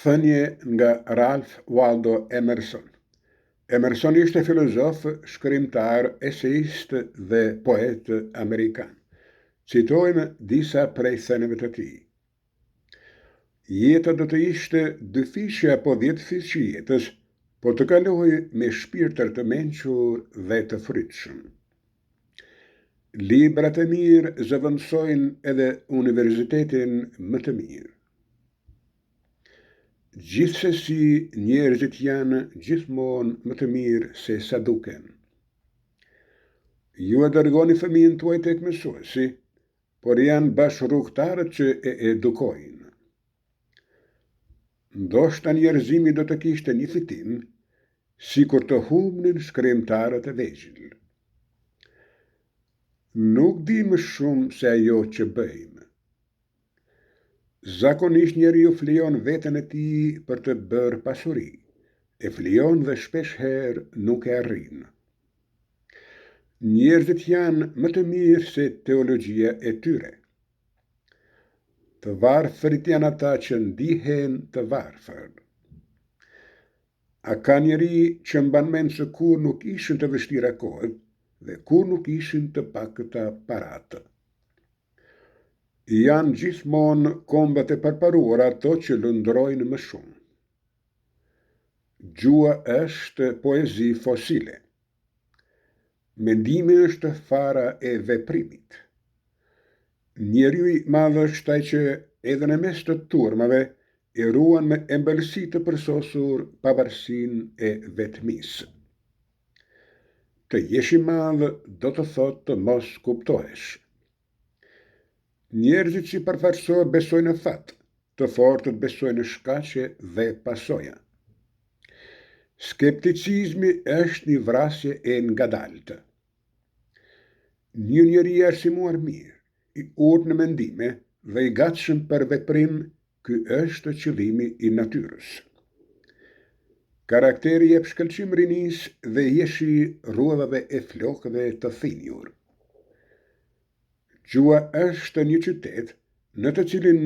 Thënie nga Ralph Waldo Emerson. Emerson ishte filozof, shkrimtar, eseist dhe poet amerikan. Citojmë disa prej theneve të tij. Jeta do të ishte 2 fishe apo 10 fish që jetës, po të kaloj me shpirtër të mençur dhe të frytshëm. Librat e mirë zëvendësojnë edhe universitetin më të mirë. Gjithsesi, njerëzit janë gjithmonë më të mirë se sa duken. Ju e dërgoni fëmijën tuaj tek mësuesi, por janë bashkërrugëtarët që e edukojnë. Ndoshta njerëzimi do të kishte një fitim, sikur të humnin shkrimtarët e vegjël. Nuk di më shumë se ajo që bëjmë. Zakonisht njeriu flijon veten e tij për të bërë pasuri, e flijon dhe shpesh herë nuk e arrin. Njerëzit janë më të mirë se teologjia e tyre. Të varfërit janë ata që ndihen të varfër. A ka njeri që mban mend se kur nuk ishin të vështira kohët dhe kur nuk ishin të pakëta paratë. Janë gjithmonë kombët e përparuara ato që lundrojnë më shumë. Gjua është poezi fosile. Mendimi është fara e veprimit. Njeriu i madh është ai që edhe në mes të turmave e ruan me embëlsi të përsosur pavarësinë e vetmisë. Të jesh i madh do të thotë të mos kuptohesh. Njerëzit si përfarsor besojnë në fat, të fortët besojnë në shkaqe dhe pasoja. Skepticizmi është një vrasje e ngadaltë. Një njeri i arsimuar mirë, i urtë në mendime dhe i gatshëm për veprim, ky është qëllimi i natyrës. Karakteri jep shkëlqim rinisë dhe jeshi rrugëve e flokëve të thinjur. Gjua është një qytet në të cilin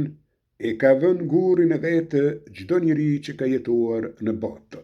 e ka vënë gurin e vetë çdo njeri që ka jetuar në botë.